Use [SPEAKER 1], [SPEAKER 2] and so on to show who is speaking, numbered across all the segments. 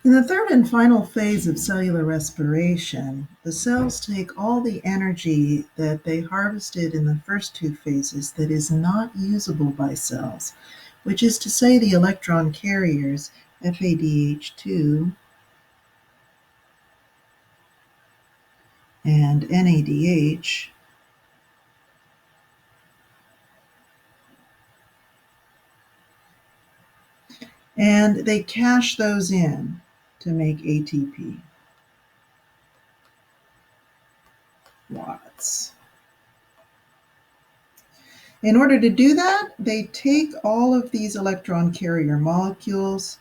[SPEAKER 1] In the third and final phase of cellular respiration, the cells take all the energy that they harvested in the first two phases that is not usable by cells, which is to say the electron carriers, FADH2 and NADH, and they cash those in to make ATP. Watts. In order to do that, they take all of these electron carrier molecules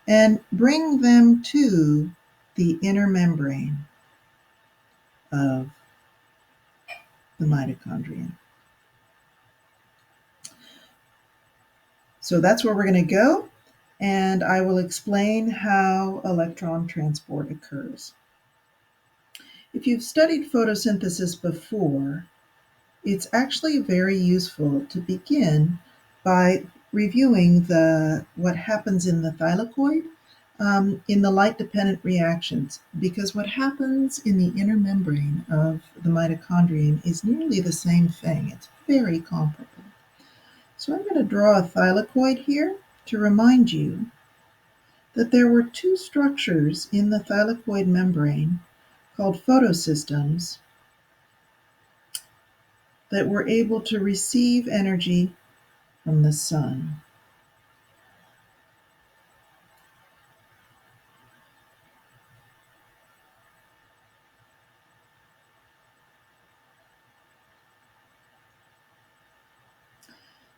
[SPEAKER 1] and bring them to the inner membrane of the mitochondrion. So that's where we're going to go, and I will explain how electron transport occurs. If you've studied photosynthesis before, it's actually very useful to begin by reviewing what happens in the thylakoid in the light-dependent reactions, because what happens in the inner membrane of the mitochondrion is nearly the same thing. It's very comparable. So I'm going to draw a thylakoid here to remind you that there were two structures in the thylakoid membrane called photosystems that were able to receive energy from the sun.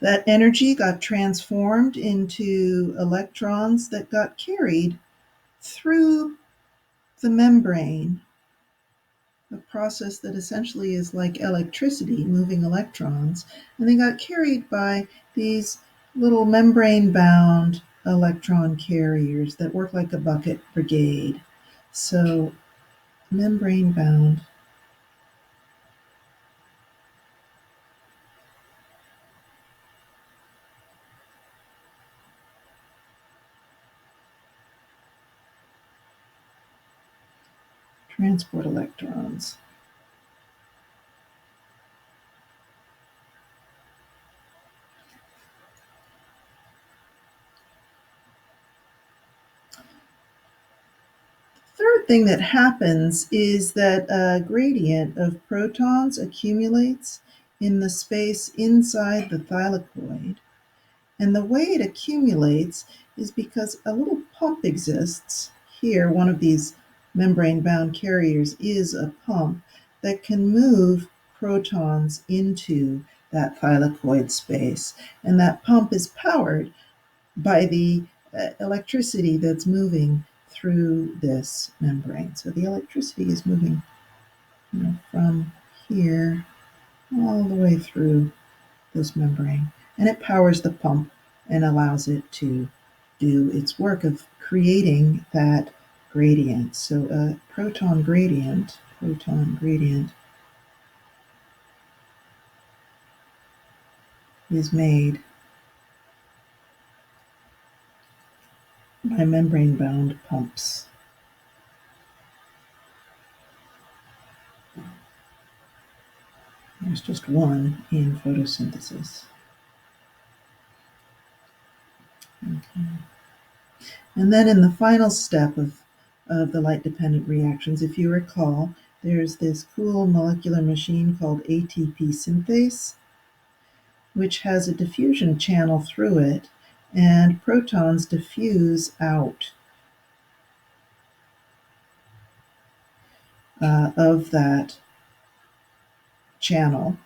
[SPEAKER 1] That energy got transformed into electrons that got carried through the membrane, a process that essentially is like electricity, moving electrons, and they got carried by these little membrane-bound electron carriers that work like a bucket brigade. So membrane-bound transport electrons. Third thing that happens is that a gradient of protons accumulates in the space inside the thylakoid. And the way it accumulates is because a little pump exists. Here, one of these membrane-bound carriers is a pump that can move protons into that thylakoid space. And that pump is powered by the electricity that's moving through this membrane. So the electricity is moving from here all the way through this membrane, and it powers the pump and allows it to do its work of creating that gradient. So a proton gradient is made by membrane-bound pumps. There's just one in photosynthesis. Okay. And then in the final step of the light-dependent reactions, if you recall, there's this cool molecular machine called ATP synthase, which has a diffusion channel through it, and protons diffuse out of that channel.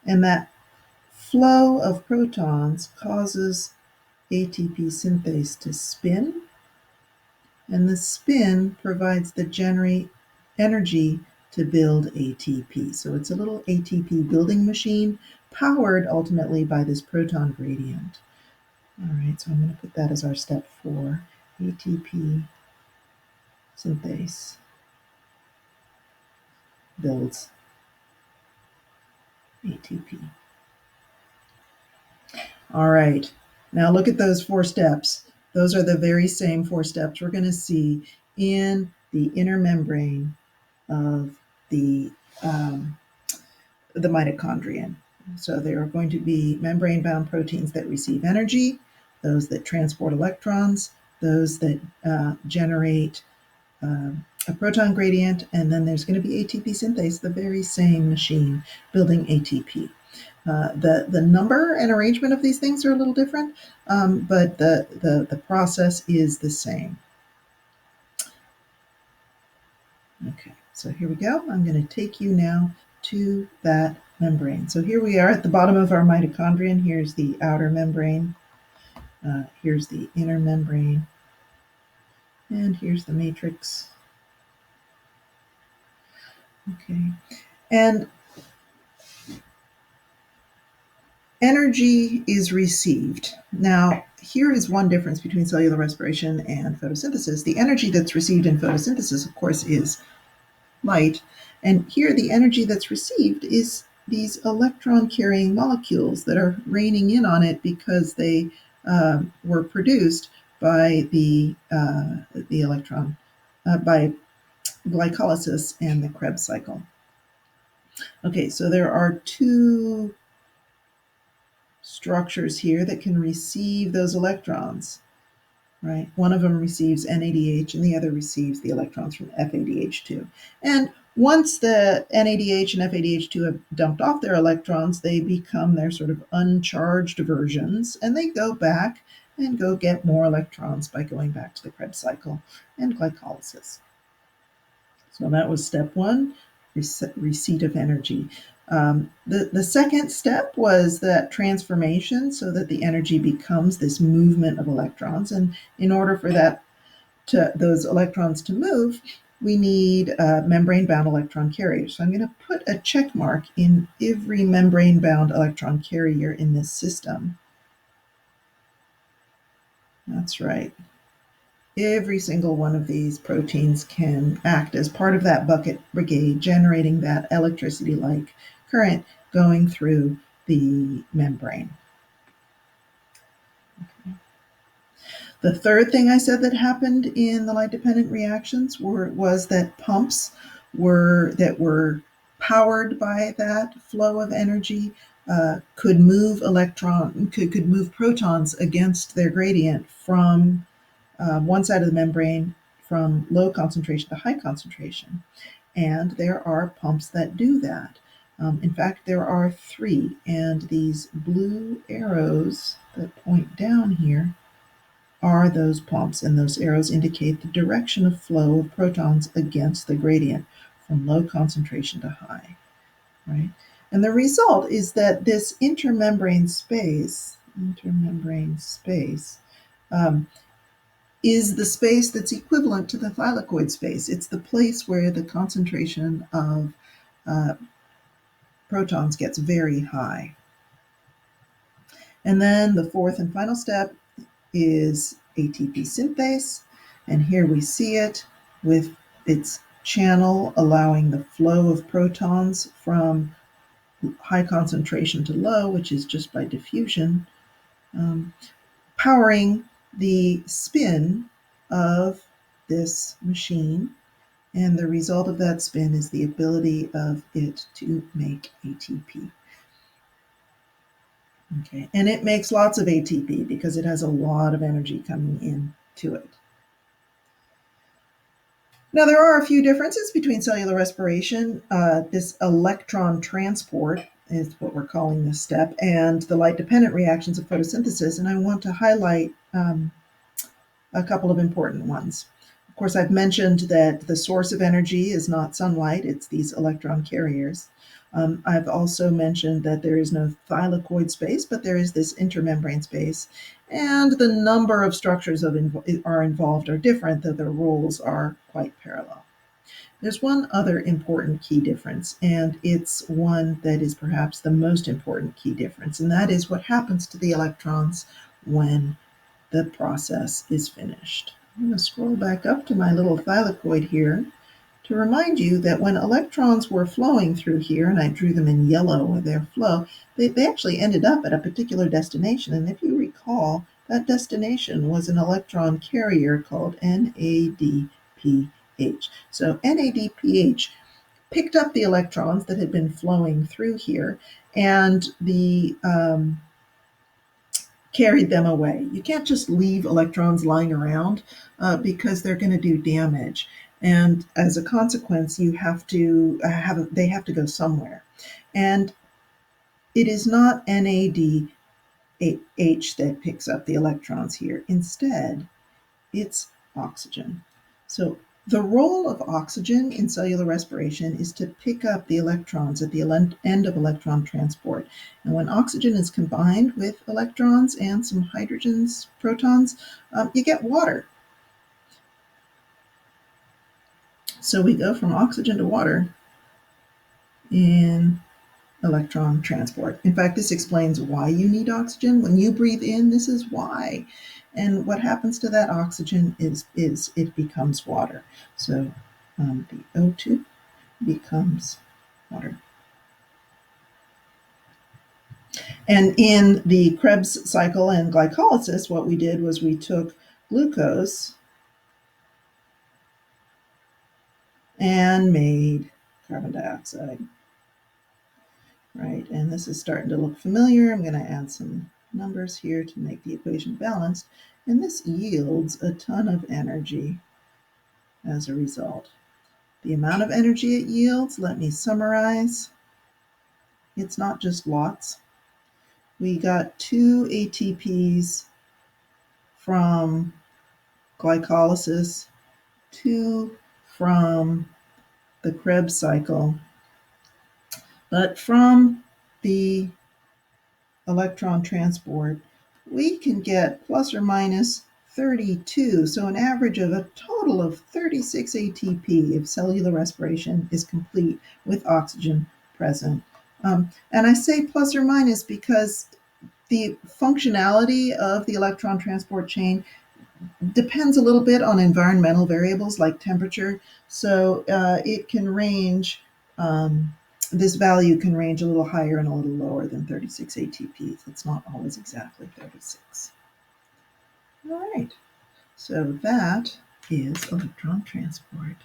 [SPEAKER 1] And that flow of protons causes ATP synthase to spin, and the spin provides the energy to build ATP. So it's a little ATP building machine powered ultimately by this proton gradient. All right, so I'm going to put that as our step 4, ATP synthase builds ATP. All right, now look at those 4 steps. Those are the very same 4 steps we're going to see in the inner membrane of the um, mitochondrion. So there are going to be membrane-bound proteins that receive energy, those that transport electrons, those that generate a proton gradient, and then there's going to be ATP synthase, the very same machine building ATP. The number and arrangement of these things are a little different, but the process is the same. Okay, so here we go. I'm going to take you now to that membrane. So here we are at the bottom of our mitochondrion. Here's the outer membrane. Here's the inner membrane. And here's the matrix. Okay, and energy is received. Now, here is one difference between cellular respiration and photosynthesis. The energy that's received in photosynthesis, of course, is light. And here, the energy that's received is these electron-carrying molecules that are raining in on it because they were produced by the electron, by glycolysis and the Krebs cycle. Okay, so there are two structures here that can receive those electrons, right? One of them receives NADH and the other receives the electrons from FADH2. And once the NADH and FADH2 have dumped off their electrons, they become their sort of uncharged versions, and they go back and go get more electrons by going back to the Krebs cycle and glycolysis. So that was step one, receipt of energy. The second step was that transformation, so that the energy becomes this movement of electrons. And in order for those electrons to move, we need membrane-bound electron carriers. So I'm going to put a check mark in every membrane-bound electron carrier in this system. That's right. Every single one of these proteins can act as part of that bucket brigade, generating that electricity-like current going through the membrane. Okay. The third thing I said that happened in the light-dependent reactions was that pumps that were powered by that flow of energy could move could move protons against their gradient from one side of the membrane from low concentration to high concentration. And there are pumps that do that. In fact, there are 3, and these blue arrows that point down here are those pumps, and those arrows indicate the direction of flow of protons against the gradient from low concentration to high, right? And the result is that this intermembrane space is the space that's equivalent to the thylakoid space. It's the place where the concentration of protons gets very high. And then the fourth and final step is ATP synthase. And here we see it with its channel allowing the flow of protons from high concentration to low, which is just by diffusion, powering the spin of this machine. And the result of that spin is the ability of it to make ATP. Okay, and it makes lots of ATP because it has a lot of energy coming into it. Now, there are a few differences between cellular respiration, this electron transport is what we're calling this step, and the light-dependent reactions of photosynthesis, and I want to highlight a couple of important ones. Of course, I've mentioned that the source of energy is not sunlight, it's these electron carriers. I've also mentioned that there is no thylakoid space, but there is this intermembrane space, and the number of structures are involved are different, though their roles are quite parallel. There's one other important key difference, and it's one that is perhaps the most important key difference, and that is what happens to the electrons when the process is finished. I'm going to scroll back up to my little thylakoid here to remind you that when electrons were flowing through here, and I drew them in yellow with their flow, they actually ended up at a particular destination. And if you recall, That destination was an electron carrier called NADPH. So NADPH picked up the electrons that had been flowing through here and carried them away. You can't just leave electrons lying around because they're going to do damage. And as a consequence, you have to they have to go somewhere. And it is not NADH that picks up the electrons here. Instead, it's oxygen. So the role of oxygen in cellular respiration is to pick up the electrons at the end of electron transport. And when oxygen is combined with electrons and some hydrogens, protons, you get water. So we go from oxygen to water in electron transport. In fact, this explains why you need oxygen. When you breathe in, this is why. And what happens to that oxygen is it becomes water. So the O2 becomes water. And in the Krebs cycle and glycolysis, what we did was we took glucose and made carbon dioxide. Right, and this is starting to look familiar. I'm going to add some numbers here to make the equation balanced, and this yields a ton of energy as a result. The amount of energy it yields, let me summarize. It's not just lots. We got 2 ATPs from glycolysis, 2 from the Krebs cycle, but from the electron transport, we can get plus or minus 32, so an average of a total of 36 ATP if cellular respiration is complete with oxygen present. And I say plus or minus because the functionality of the electron transport chain depends a little bit on environmental variables like temperature, so it can range this value can range a little higher and a little lower than 36 ATPs. It's not always exactly 36. All right, so that is electron transport.